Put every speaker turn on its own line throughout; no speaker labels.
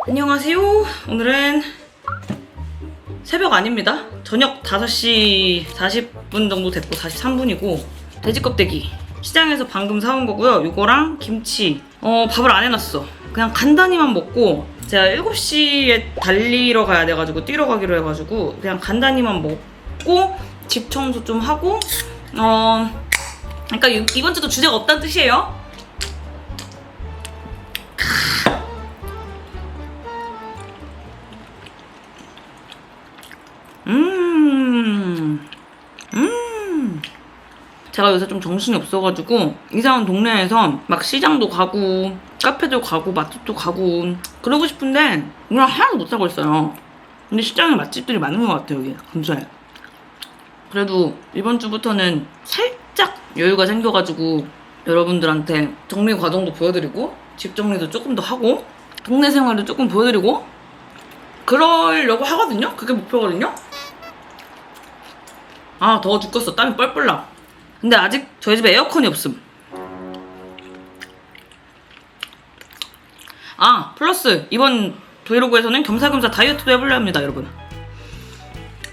안녕하세요. 오늘은 새벽 아닙니다. 저녁 5시 40분 정도 됐고 43분이고 돼지 껍데기 시장에서 방금 사온 거고요. 이거랑 김치. 밥을 안 해놨어. 그냥 간단히만 먹고 제가 7시에 달리러 가야 돼가지고 뛰러 가기로 해가지고 그냥 간단히만 먹고 집 청소 좀 하고 그러니까 이번 주도 주제가 없다는 뜻이에요. 제가 요새 좀 정신이 없어가지고 이사 온 동네에서 막 시장도 가고 카페도 가고 맛집도 가고 그러고 싶은데 그냥 하나도 못하고 있어요. 근데 시장에 맛집들이 많은 것 같아요, 여기 근처에. 그래도 이번 주부터는 살짝 여유가 생겨가지고 여러분들한테 정리 과정도 보여드리고 집 정리도 조금 더 하고 동네 생활도 조금 보여드리고 그러려고 하거든요? 그게 목표거든요? 아, 더워 죽겠어. 땀이 뻘뻘 나. 근데 아직 저희 집에 에어컨이 없음. 아, 플러스 이번 브이로그에서는 겸사겸사 다이어트도 해보려 합니다, 여러분.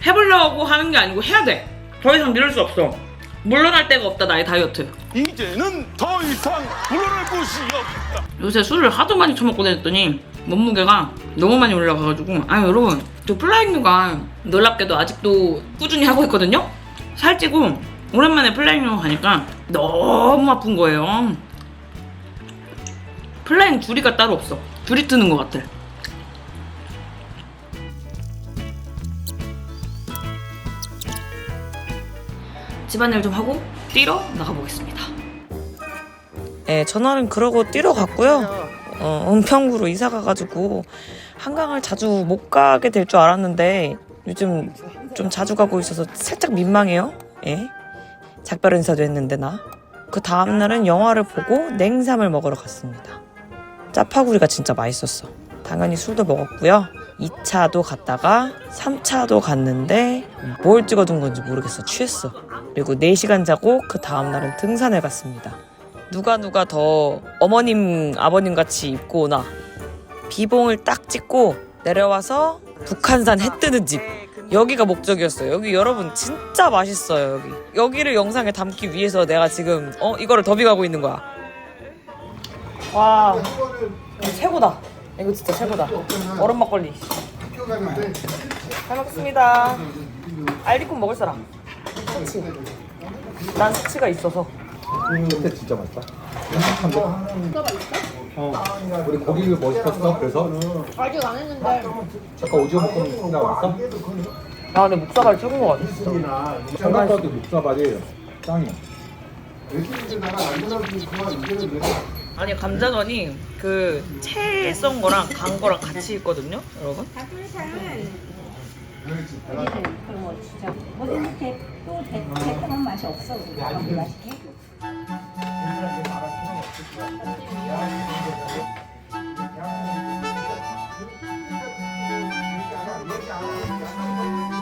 해보려고 하는 게 아니고 해야 돼. 더 이상 미룰 수 없어. 물러날 데가 없다, 나의 다이어트.
이제는 더 이상 물러날 곳이 없다.
요새 술을 하도 많이 처먹고 다녔더니 몸무게가 너무 많이 올라가가지고 여러분, 저 플라잉요가 놀랍게도 아직도 꾸준히 하고 있거든요? 살찌고 오랜만에 플라잉요 가니까 너무 아픈 거예요. 플라잉 줄이가 따로 없어. 줄이 뜨는 것 같아. 집안일 좀 하고 뛰러 나가보겠습니다. 네, 전화는 그러고 뛰러 갔고요. 은평구로 이사 가가지고 한강을 자주 못 가게 될 줄 알았는데 요즘 좀 자주 가고 있어서 살짝 민망해요. 예? 작별 인사도 했는데 나. 그 다음날은 영화를 보고 냉삼을 먹으러 갔습니다. 짜파구리가 진짜 맛있었어. 당연히 술도 먹었고요. 2차도 갔다가 3차도 갔는데 뭘 찍어둔 건지 모르겠어. 취했어. 그리고 4시간 자고 그 다음날은 등산을 갔습니다. 누가 더 어머님 아버님 같이 입고 오나. 비봉을 딱 찍고 내려와서 북한산 해 뜨는 집, 여기가 목적이었어요. 여기 여러분 진짜 맛있어요. 여기를 영상에 담기 위해서 내가 지금 이거를 더빙하고 있는 거야. 와, 이거 최고다. 이거 진짜 최고다. 얼음 막걸리. 잘 먹겠습니다. 알리콘 먹을 사람? 수치. 난 수치가 있어서.
그때 진짜 맛있다. 우리 고기를 뭐 시켰어? 그래서
아직 안 했는데
아까 오징어 볶음 생각 왔어?
근데 묵사발 최고인 것 같아, 진짜.
생각보다 묵사발이 짱이야.
아니, 감자전이 그 채 썬 거랑 간 거랑 같이 있거든요, 여러분.
그런 거 진짜 뭐든지 또 대표한 맛이 없어. 우리 맛있게.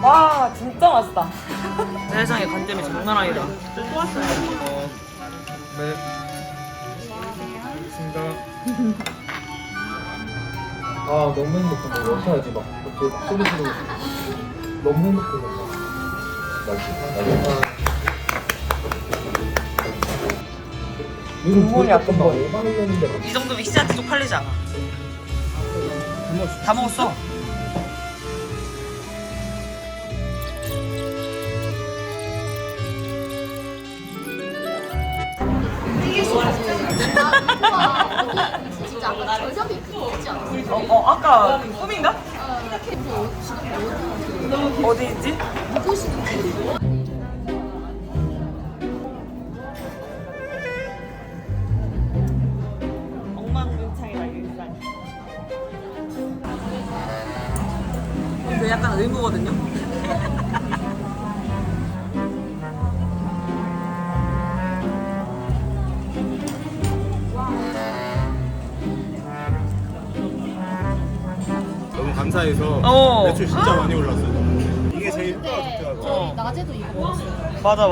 와, 진짜 맛있다. 세상에 간점이 장난 아니다. 또 왔어요.
네. 알겠습니다. 아, 너무 행복해. 이렇게 하지 막. 이렇게 소리 지르고 너무 행복해. 맛있어.
국물이 약간 뭐.
5만 원이었는데
이 정도면 희지한테 쪽팔리지 않아. 다 먹었어.
진짜 절벽이 있지 않았어?
아까 꿈인가? 어디 있지? 엉망진창이다, 일단. 이거 약간 의무거든요?
너무 감사해서 매출 진짜 많이 올랐어요. 이게 제일 효과가 좋더라고요.
낮에도 이거 먹었어요.
맞아.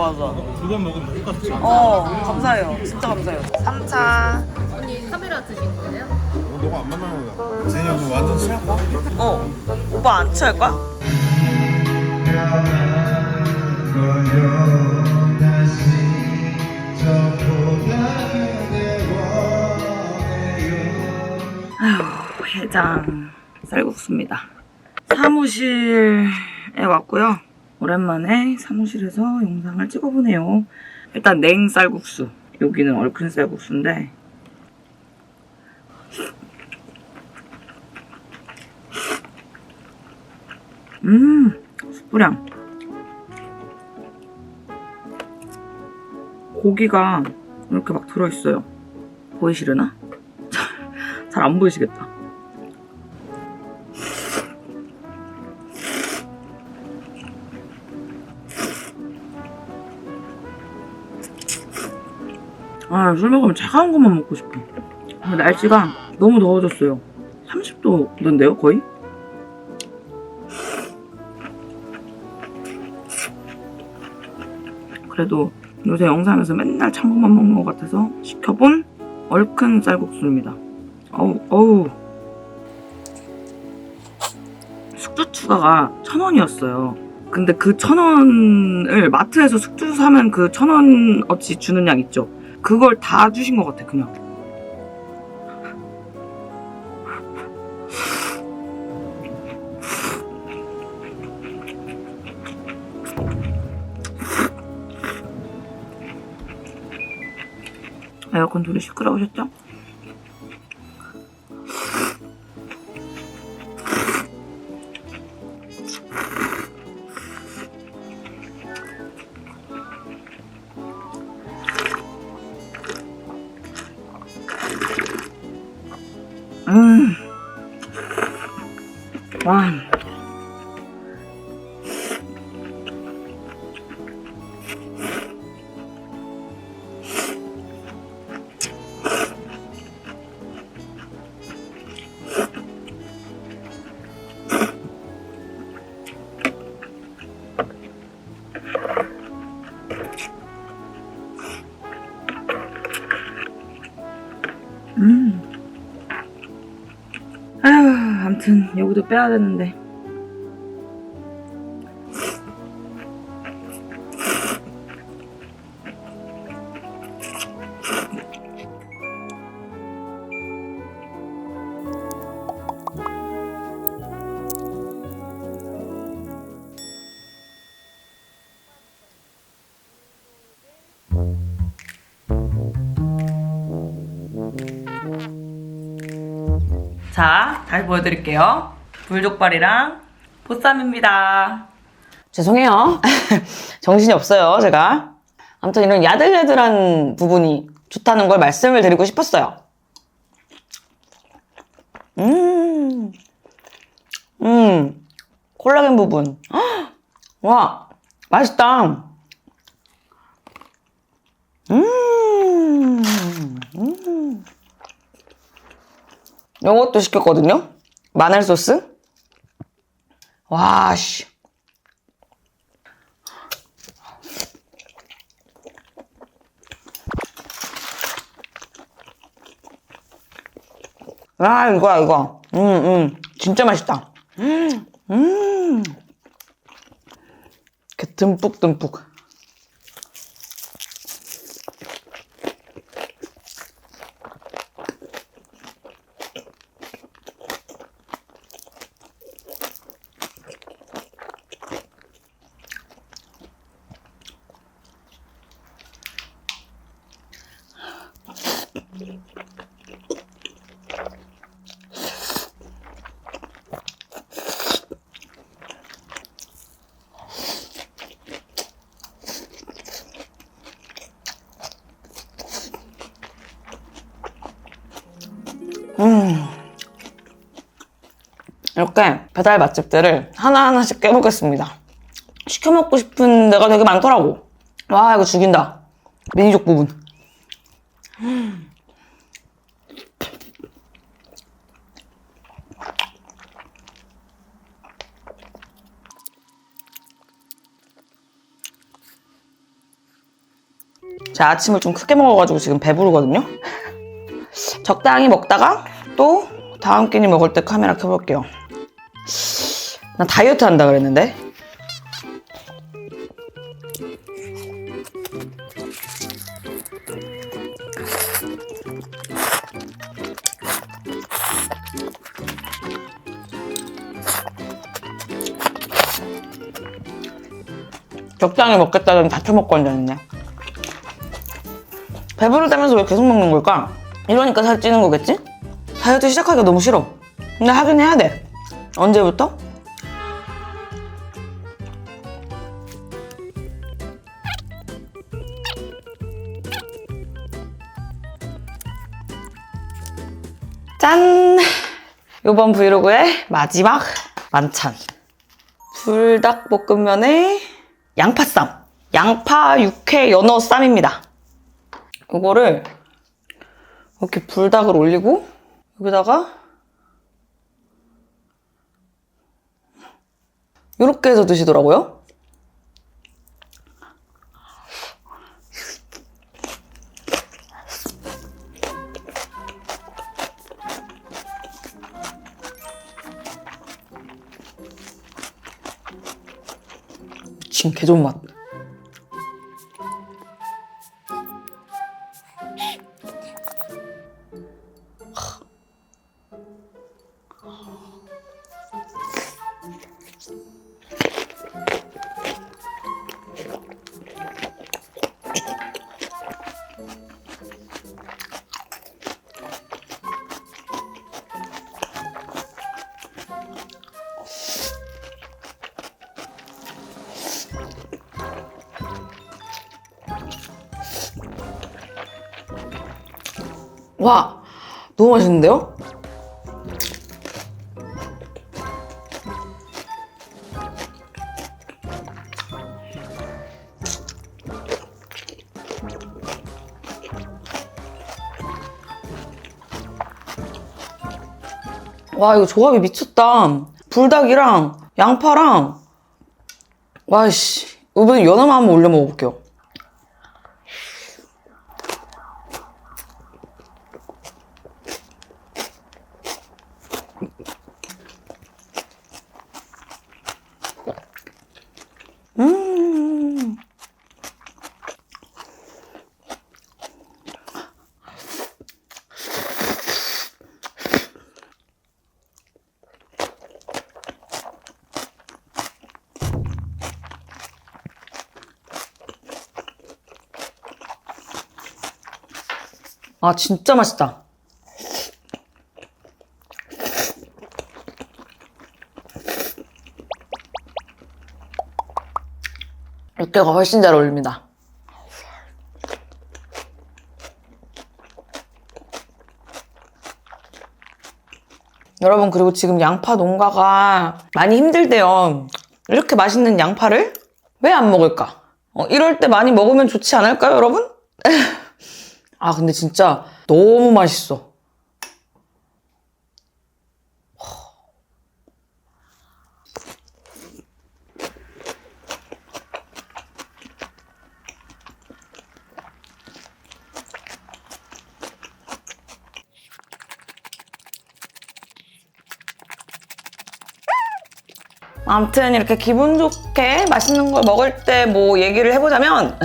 2번 먹으면 효과 좋지 않아요?
감사해요. 진짜 감사해요. 3차.
언니 카메라 드신 거예요?
너가 안 만나는 거야. 쟤네 형 완전 취할까?
오빠 안 취할 거야? 아휴, 해장 쌀국수입니다. 사무실에 왔고요. 오랜만에 사무실에서 영상을 찍어보네요. 일단 냉 쌀국수, 여기는 얼큰 쌀국수인데 숯불향. 고기가 이렇게 막 들어있어요. 보이시려나? 잘 안 보이시겠다. 아, 술 먹으면 차가운 것만 먹고 싶어. 날씨가 너무 더워졌어요. 30도던데요, 거의? 그래도 요새 영상에서 맨날 찬 것만 먹는 것 같아서 시켜본 얼큰 쌀국수입니다. 어우. 숙주 추가가 1,000원이었어요. 근데 그 1,000원을 마트에서 숙주 사면 그 1,000원어치 주는 양 있죠? 그걸 다 주신 것 같아, 그냥. 에어컨 소리 시끄러우셨죠? 와. 아휴, 아무튼 여기도 빼야 되는데. 자, 다시 보여드릴게요. 불족발이랑 보쌈입니다. 죄송해요. 정신이 없어요, 제가. 아무튼 이런 야들야들한 부분이 좋다는 걸 말씀을 드리고 싶었어요. 콜라겐 부분. 와, 맛있다. 요것도 시켰거든요. 마늘 소스. 와, 씨. 아, 이거야, 이거. 진짜 맛있다. 이렇게 듬뿍듬뿍. 이렇게 배달 맛집들을 하나하나씩 깨보겠습니다. 시켜 먹고 싶은 데가 되게 많더라고. 와, 이거 죽인다. 미니족 부분. 제가 아침을 좀 크게 먹어가지고 지금 배부르거든요. 적당히 먹다가 또 다음 끼니 먹을 때 카메라 켜볼게요. 나 다이어트 한다 그랬는데. 적당히 먹겠다더니 다 처먹고 앉아있네. 배부르다면서 왜 계속 먹는 걸까? 이러니까 살 찌는 거겠지? 다이어트 시작하기가 너무 싫어. 근데 하긴 해야 돼. 언제부터? 짠! 요번 브이로그의 마지막 만찬. 불닭볶음면에 양파쌈. 양파 육회 연어 쌈입니다. 이거를 이렇게 불닭을 올리고 여기다가 이렇게 해서 드시더라고요. 지금 개 좋은 맛. 와, 너무 맛있는데요? 와, 이거 조합이 미쳤다. 불닭이랑 양파랑 와씨, 이번에 연어만 한번 올려 먹어볼게요. 아, 진짜 맛있다. 육개가 훨씬 잘 어울립니다. 여러분, 그리고 지금 양파 농가가 많이 힘들대요. 이렇게 맛있는 양파를 왜 안 먹을까? 이럴 때 많이 먹으면 좋지 않을까요, 여러분? 아, 근데 진짜 너무 맛있어. 아무튼 이렇게 기분 좋게 맛있는 걸 먹을 때 뭐 얘기를 해보자면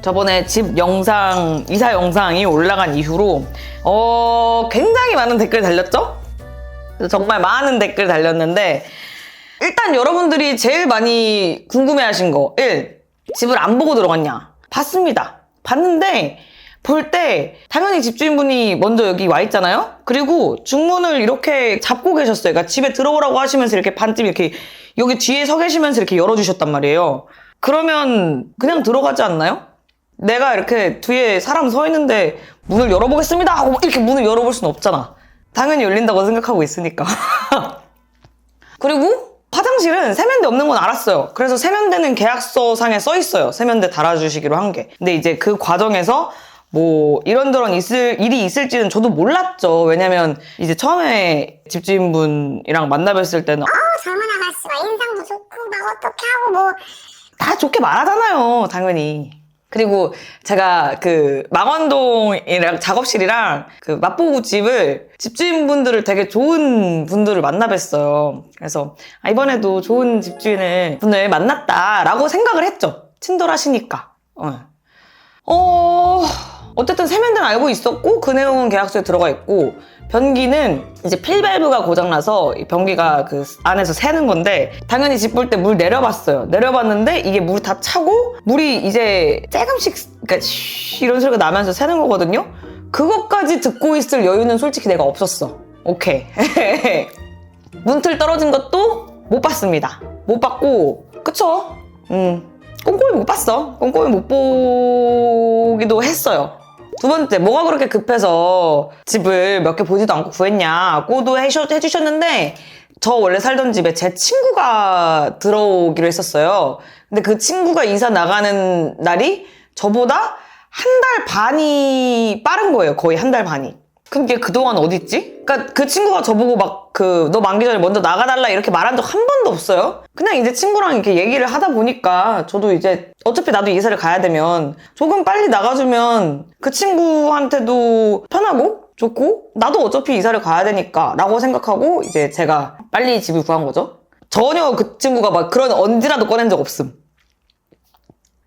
저번에 집 영상, 이사 영상이 올라간 이후로 굉장히 많은 댓글 달렸죠? 정말 많은 댓글 달렸는데 일단 여러분들이 제일 많이 궁금해하신 거 1. 집을 안 보고 들어갔냐? 봤습니다. 봤는데 볼 때 당연히 집주인분이 먼저 여기 와 있잖아요? 그리고 중문을 이렇게 잡고 계셨어요. 그러니까 집에 들어오라고 하시면서 이렇게 반쯤 이렇게 여기 뒤에 서 계시면서 이렇게 열어주셨단 말이에요. 그러면 그냥 들어가지 않나요? 내가 이렇게 뒤에 사람 서 있는데 문을 열어보겠습니다 하고 이렇게 문을 열어볼 수는 없잖아. 당연히 열린다고 생각하고 있으니까. 그리고 화장실은 세면대 없는 건 알았어요. 그래서 세면대는 계약서상에 써 있어요. 세면대 달아주시기로 한 게. 근데 이제 그 과정에서 뭐 이런저런 일이 있을지는 저도 몰랐죠. 왜냐면 이제 처음에 집주인분이랑 만나뵀을 때는
젊은 아가씨 막 인상도 좋고 막 어떻게 하고 뭐
다 좋게 말하잖아요. 당연히. 그리고 제가 그 망원동이랑 작업실이랑 그 맛보고 집을 집주인분들을 되게 좋은 분들을 만나 뵀어요. 그래서 이번에도 좋은 집주인을 분을 만났다라고 생각을 했죠. 친절하시니까. 어쨌든 세면대는 알고 있었고 그 내용은 계약서에 들어가 있고 변기는 이제 필밸브가 고장나서 이 변기가 그 안에서 새는 건데 당연히 집 볼 때 물 내려봤어요. 내려봤는데 이게 물이 다 차고 물이 이제 조금씩 그러니까 이런 소리가 나면서 새는 거거든요. 그것까지 듣고 있을 여유는 솔직히 내가 없었어. 오케이. 문틀 떨어진 것도 못 봤습니다. 못 봤고 그쵸? 꼼꼼히 못 봤어. 꼼꼼히 못 보기도 했어요. 두 번째, 뭐가 그렇게 급해서 집을 몇 개 보지도 않고 구했냐고도 해주셨는데 저 원래 살던 집에 제 친구가 들어오기로 했었어요. 근데 그 친구가 이사 나가는 날이 저보다 한 달 반이 빠른 거예요. 거의 한 달 반이. 그럼 걔 그동안 어딨지? 그러니까 그 친구가 저보고 막 너 만기 전에 먼저 나가달라 이렇게 말한 적 한 번도 없어요. 그냥 이제 친구랑 이렇게 얘기를 하다 보니까 저도 이제 어차피 나도 이사를 가야 되면 조금 빨리 나가주면 그 친구한테도 편하고 좋고 나도 어차피 이사를 가야 되니까 라고 생각하고 이제 제가 빨리 집을 구한 거죠. 전혀 그 친구가 막 그런 언지라도 꺼낸 적 없음.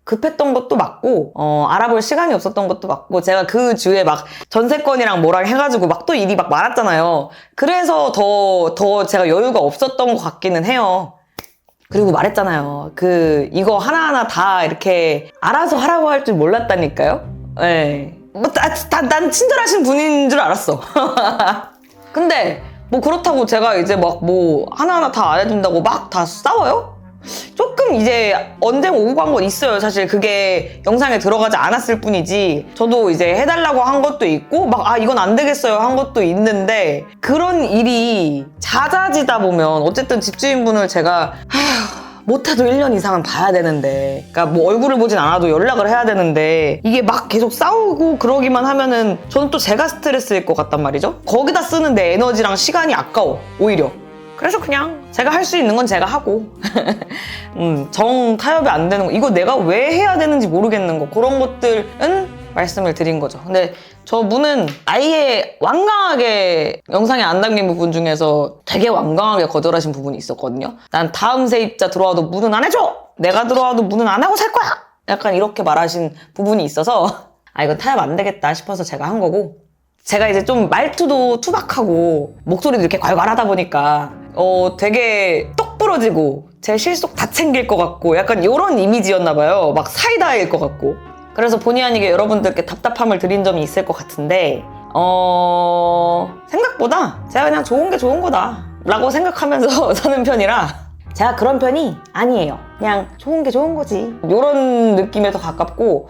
급했던 것도 맞고 알아볼 시간이 없었던 것도 맞고 제가 그 주에 막 전세권이랑 뭐랑 해가지고 막 또 일이 막 많았잖아요. 그래서 더 제가 여유가 없었던 것 같기는 해요. 그리고 말했잖아요. 이거 하나하나 다 이렇게 알아서 하라고 할 줄 몰랐다니까요. 네. 난 친절하신 분인 줄 알았어. 근데 뭐 그렇다고 제가 이제 막 뭐 하나하나 다 안 해준다고 막 다 싸워요? 조금 이제 언쟁 오고 간 건 있어요. 사실 그게 영상에 들어가지 않았을 뿐이지 저도 이제 해달라고 한 것도 있고 막 이건 안 되겠어요 한 것도 있는데 그런 일이 잦아지다 보면 어쨌든 집주인분을 제가 못해도 1년 이상은 봐야 되는데 그러니까 뭐 얼굴을 보진 않아도 연락을 해야 되는데 이게 막 계속 싸우고 그러기만 하면은 저는 또 제가 스트레스일 것 같단 말이죠. 거기다 쓰는 내 에너지랑 시간이 아까워 오히려. 그래서 그냥 제가 할 수 있는 건 제가 하고 정 타협이 안 되는 거 이거 내가 왜 해야 되는지 모르겠는 거 그런 것들은 말씀을 드린 거죠. 근데 저 분은 아예 완강하게 영상에 안 담긴 부분 중에서 되게 완강하게 거절하신 부분이 있었거든요. 난 다음 세입자 들어와도 문은 안 해줘! 내가 들어와도 문은 안 하고 살 거야! 약간 이렇게 말하신 부분이 있어서 이거 타협 안 되겠다 싶어서 제가 한 거고 제가 이제 좀 말투도 투박하고 목소리도 이렇게 괄괄하다 보니까 되게 똑 부러지고 제 실속 다 챙길 것 같고 약간 이런 이미지였나 봐요. 막 사이다일 것 같고. 그래서 본의 아니게 여러분들께 답답함을 드린 점이 있을 것 같은데 생각보다 제가 그냥 좋은 게 좋은 거다 라고 생각하면서 사는 편이라 제가 그런 편이 아니에요. 그냥 좋은 게 좋은 거지 이런 느낌에 더 가깝고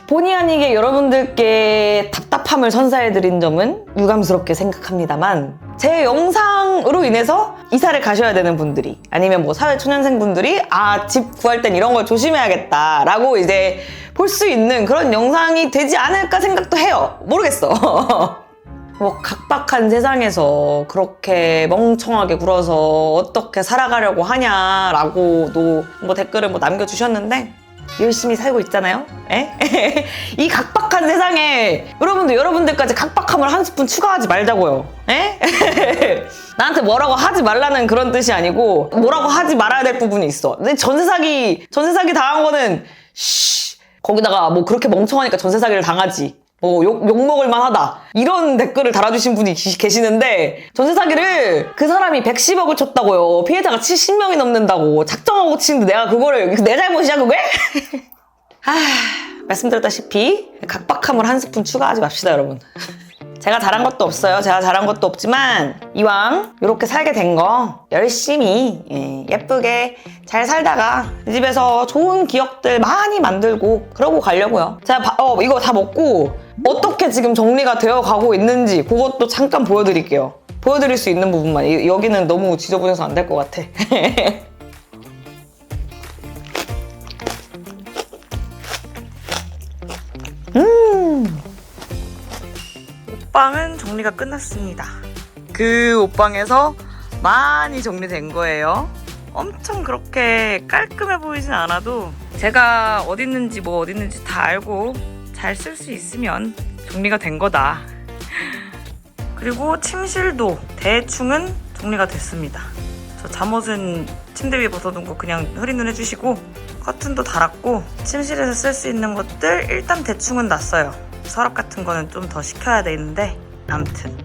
본의 아니게 여러분들께 답답함을 선사해드린 점은 유감스럽게 생각합니다만 제 영상으로 인해서 이사를 가셔야 되는 분들이 아니면 뭐 사회초년생분들이 집 구할 땐 이런 걸 조심해야겠다 라고 이제 볼 수 있는 그런 영상이 되지 않을까 생각도 해요. 모르겠어. 뭐 각박한 세상에서 그렇게 멍청하게 굴어서 어떻게 살아가려고 하냐라고도 뭐 댓글을 뭐 남겨주셨는데 열심히 살고 있잖아요. 에? 이 각박한 세상에 여러분들까지 각박함을 한 스푼 추가하지 말자고요. 에? 나한테 뭐라고 하지 말라는 그런 뜻이 아니고 뭐라고 하지 말아야 될 부분이 있어. 근데 전세 사기 당한 거는 거기다가 뭐 그렇게 멍청하니까 전세 사기를 당하지. 뭐 욕먹을 만하다 이런 댓글을 달아주신 분이 계시는데 전세 사기를 그 사람이 110억을 쳤다고요. 피해자가 70명이 넘는다고 작정하고 치는데 내가 그거를 내 잘못이야 그게? 말씀드렸다시피 각박함을 한 스푼 추가하지 맙시다 여러분. 제가 잘한 것도 없어요. 제가 잘한 것도 없지만 이왕 이렇게 살게 된 거 열심히 예쁘게 잘 살다가 이 집에서 좋은 기억들 많이 만들고 그러고 가려고요. 제가 이거 다 먹고 어떻게 지금 정리가 되어 가고 있는지 그것도 잠깐 보여드릴게요. 보여드릴 수 있는 부분만. 여기는 너무 지저분해서 안 될 것 같아. 옷방은 정리가 끝났습니다. 그 옷방에서 많이 정리된 거예요. 엄청 그렇게 깔끔해 보이진 않아도 제가 어디 있는지 뭐 어디 있는지 다 알고 잘 쓸 수 있으면 정리가 된 거다. 그리고 침실도 대충은 정리가 됐습니다. 저 잠옷은 침대 위에 벗어둔 거 그냥 흐리눈 해주시고 커튼도 달았고 침실에서 쓸 수 있는 것들 일단 대충은 놨어요. 서랍 같은 거는 좀 더 시켜야 되는데 아무튼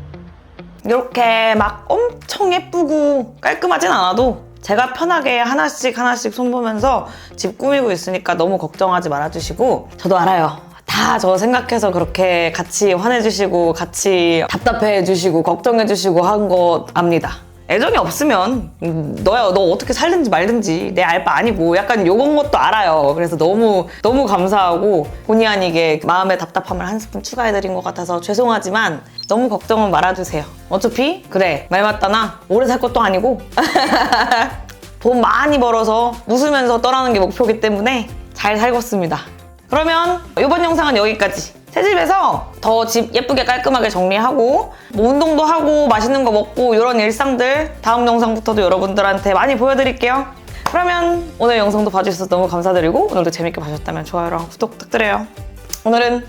이렇게 막 엄청 예쁘고 깔끔하진 않아도 제가 편하게 하나씩 하나씩 손보면서 집 꾸미고 있으니까 너무 걱정하지 말아주시고 저도 알아요. 다 저 생각해서 그렇게 같이 화내주시고 같이 답답해주시고 걱정해주시고 한 거 압니다. 애정이 없으면 너야 너 어떻게 살든지 말든지 내 알 바 아니고 약간 요건 것도 알아요. 그래서 너무 감사하고 본의 아니게 마음의 답답함을 한 스푼 추가해드린 것 같아서 죄송하지만 너무 걱정은 말아주세요. 어차피 그래 말 맞다나 오래 살 것도 아니고 돈 많이 벌어서 웃으면서 떠나는 게 목표이기 때문에 잘 살겠습니다. 그러면 이번 영상은 여기까지. 새 집에서 더 집 예쁘게 깔끔하게 정리하고 뭐 운동도 하고 맛있는 거 먹고 이런 일상들 다음 영상부터도 여러분들한테 많이 보여드릴게요. 그러면 오늘 영상도 봐주셔서 너무 감사드리고 오늘도 재밌게 봐주셨다면 좋아요랑 구독 부탁드려요. 오늘은